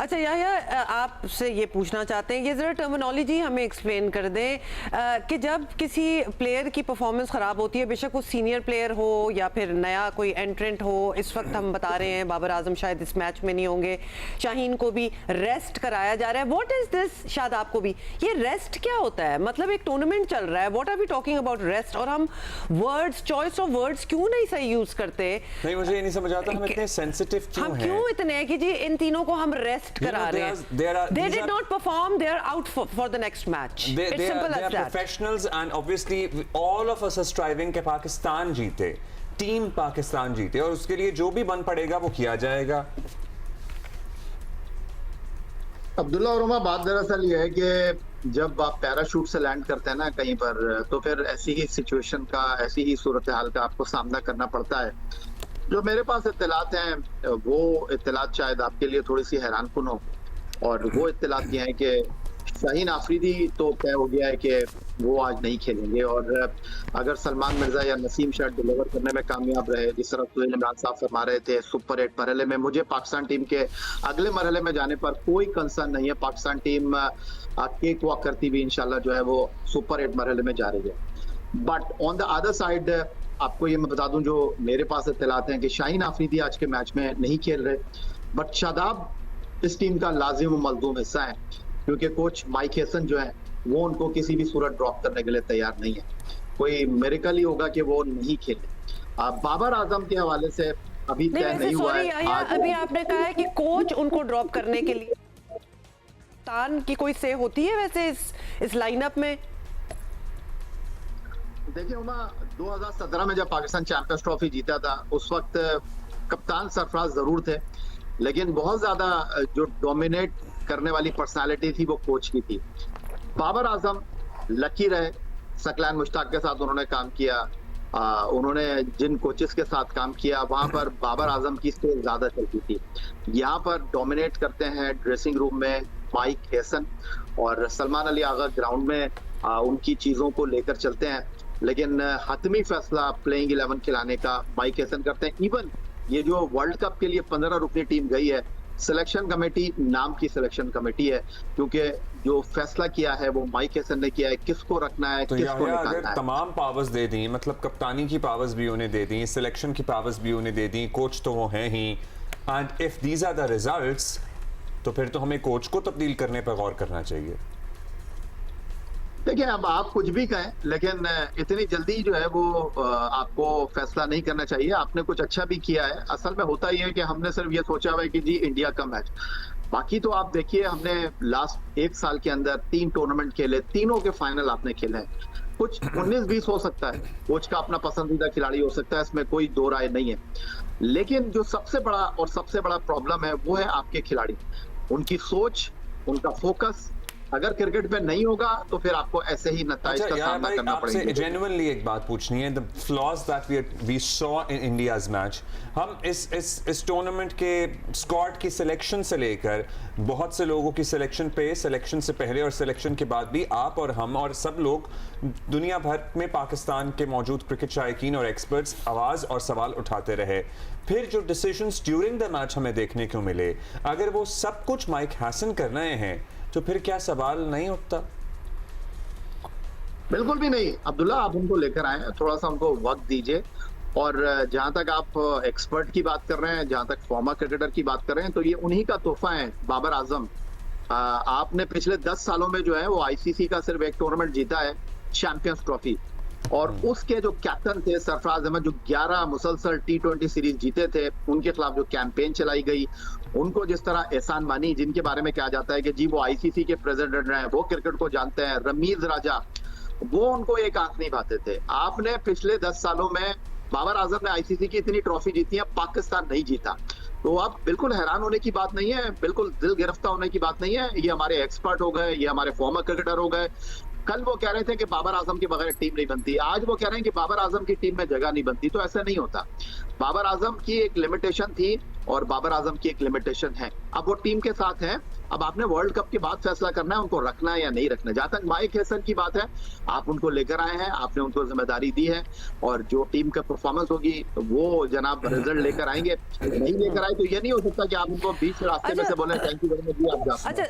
अच्छा याहिया, आपसे ये पूछना चाहते हैं, ये ज़रा टर्मिनोलॉजी हमें एक्सप्लेन कर दें कि जब किसी प्लेयर की परफॉर्मेंस ख़राब होती है, बेशक वो सीनियर प्लेयर हो या फिर नया कोई एंट्रेंट हो, इस वक्त हम बता रहे हैं बाबर आजम शायद इस मैच में नहीं होंगे, शाहीन को भी रेस्ट कराया जा रहा है। What is this? शादाब को भी। ये रेस्ट क्या होता है? मतलब एक टूर्नामेंट चल रहा है, what are we talking about rest? और हम वर्ड्स, चॉइस ऑफ वर्ड्स क्यों नहीं सही यूज़ करते? नहीं, मुझे ये नहीं समझ आता हम इतने सेंसिटिव क्यों हैं? हम क्यों इतने हैं कि जी इन तीनों को हम रेस्ट करा रहे हैं? They did not perform. They are out for the next match. It's simple as that. They are professionals and obviously all of us are striving कि पाकिस्तान जीते, टीम पाकिस्तान जीते, और उसके लिए जो भी बन पड़ेगा वो किया जाएगा। अब्दुल्ला और उमा, बात दरअसल ये है कि जब आप पैराशूट से लैंड करते हैं ना कहीं पर, तो फिर ऐसी ही सिचुएशन का, ऐसी ही सूरत हाल का आपको सामना करना पड़ता है। जो मेरे पास इत्तलात हैं वो इत्तलात शायद आपके लिए थोड़ी सी हैरानकुन हो, और वो इत्तलात ये हैं कि शाहीन आफरीदी तो तय हो गया है कि वो आज नहीं खेलेंगे, और अगर सलमान मिर्जा या नसीम शायद डिलीवर करने में कामयाब रहे, जिस तरह सुहेल इमरान साहब फरमा रहे थे सुपर 8 मरहले में, मुझे पाकिस्तान टीम के अगले मरहले में जाने पर कोई कंसर्न नहीं है। पाकिस्तान टीम केक वॉक करती हुई इंशाल्लाह जो है वो सुपर 8 मरहले में जा रही है। But on the other side आपको ये मैं बता दूं, जो मेरे पास इत्तलात हैं कि शाहीन आफरीदी आज के मैच में नहीं खेल रहे, बट शादाब इस टीम का लाजिम मलजूम हिस्सा है, क्योंकि कोच माइक हेसन जो है वो उनको किसी भी सूरत ड्रॉप करने के लिए तैयार नहीं है। कोई मेरिकल ही होगा कि वो नहीं खेले। बाबर आजम के हवाले से अभी तय नहीं हुआ है। अभी आपने कहा है कि कोच उनको ड्रॉप करने के लिए तान की कोई से होती है वैसे इस लाइनअप में? देखिए उमा, 2017 में जब पाकिस्तान चैंपियंस ट्रॉफी जीता था, उस वक्त कप्तान सरफराज जरूर थे, लेकिन बहुत ज्यादा जो डोमिनेट करने वाली पर्सनालिटी थी वो कोच की थी। बाबर आजम लकी रहे, सकलैन मुश्ताक के साथ उन्होंने काम किया, उन्होंने जिन कोचेस के साथ काम किया वहां पर बाबर आजम की स्टेज ज्यादा चलती थी। यहाँ पर डोमिनेट करते हैं ड्रेसिंग रूम में माइक हेसन, और सलमान अली आगा ग्राउंड में उनकी चीजों को लेकर चलते हैं, लेकिन हतमी फैसला प्लेइंग 11 खिलाने का माइक हेसन करते हैं। इवन ये जो वर्ल्ड कप के लिए 15 रुकनी टीम गई है, सिलेक्शन कमेटी नाम की सिलेक्शन कमेटी है, क्योंकि जो फैसला किया है वो माइक हेसन ने किया है किसको रखना है, तो किसको निकालना अगर है। तमाम पावर्स दे दी, मतलब कप्तानी की पावर्स भी उन्हें दे दी, सिलेक्शन की पावर्स भी उन्हें दे दी, कोच तो वो हैं ही, and if these are the results, तो फिर तो हमें कोच को तब्दील करने पर गौर करना चाहिए। देखिए, अब आप कुछ भी कहें, लेकिन इतनी जल्दी जो है वो आपको फैसला नहीं करना चाहिए। आपने कुछ अच्छा भी किया है। असल में होता ही है कि हमने सिर्फ ये सोचा हुआ है कि जी इंडिया का मैच, बाकी तो आप देखिए हमने लास्ट 1 साल के अंदर 3 टूर्नामेंट खेले, तीनों के फाइनल आपने खेले हैं। कुछ 19-20 हो सकता है, कोच का अपना पसंदीदा खिलाड़ी हो सकता है, इसमें कोई दो राय नहीं है, लेकिन जो सबसे बड़ा प्रॉब्लम है वो है आपके खिलाड़ी, उनकी सोच, उनका फोकस। अगर क्रिकेट पे नहीं होगा तो फिर आपको ऐसे ही नताइज का सामना करना पड़ेगा। आपसे जेन्युइनली एक बात पूछनी है, the flaws that we saw in India's match. हम इस टूर्नामेंट के स्क्वाड की सिलेक्शन से लेकर बहुत से लोगों की सिलेक्शन पे, सिलेक्शन से पहले और सिलेक्शन के बाद भी आप और हम और सब लोग दुनिया भर में पाकिस्तान के मौजूद क्रिकेट शायकीन और एक्सपर्ट्स आवाज और सवाल उठाते रहे। फिर जो डिसीजंस ड्यूरिंग द मैच हमें देखने को मिले, अगर वो सब कुछ माइक हैसन कर रहे हैं तो फिर क्या सवाल नहीं उठता? बिल्कुल भी नहीं अब्दुल्ला, आप उनको लेकर आए, थोड़ा सा उनको वक्त दीजिए। और जहां तक आप एक्सपर्ट की बात कर रहे हैं, जहां तक फॉर्मर क्रिकेटर की बात कर रहे हैं, तो ये उन्हीं का तोहफा है बाबर आजम। आपने पिछले 10 सालों में जो है वो आईसीसी का सिर्फ एक टूर्नामेंट जीता है, चैंपियंस ट्रॉफी, और उसके जो कैप्टन थे सरफराज अहमद, जो 11 मुसलसल T20 सीरीज जीते थे, उनके खिलाफ जो कैंपेन चलाई गई, उनको जिस तरह एहसान मानी, जिनके बारे में कहा जाता है कि जी वो आईसीसी के प्रेसिडेंट रहे, वो क्रिकेट को जानते हैं, रमीज राजा, वो उनको एक आंख नहीं भाते थे। आपने पिछले 10 सालों में बाबर आजम ने आईसीसी की इतनी ट्रॉफी जीती है, पाकिस्तान नहीं जीता। तो अब बिल्कुल हैरान होने की बात नहीं है, बिल्कुल दिल गिरफ्तार होने की बात नहीं है। ये हमारे एक्सपर्ट हो गए, ये हमारे फॉर्मर क्रिकेटर हो गए। कल वो कह रहे थे कि बाबर आजम के बगैर टीम नहीं बनती, आज वो कह रहे हैं कि बाबर आजम की टीम में जगह नहीं बनती। तो ऐसा नहीं होता। बाबर आजम की एक लिमिटेशन थी और बाबर आजम की एक लिमिटेशन है। अब वो टीम के साथ हैं, अब आपने वर्ल्ड कप के बाद फैसला करना है उनको रखना है या नहीं रखना है। जहां तक माइक हैसन की बात है, आप उनको लेकर आए हैं, आपने उनको जिम्मेदारी दी है, और जो टीम का परफॉर्मेंस होगी वो जनाब रिजल्ट लेकर आएंगे। नहीं लेकर आए तो ये नहीं हो सकता कि आप उनको बीच रास्ते में से बोले थैंक यू वेरी मच जी आप जा सकते हैं। अच्छा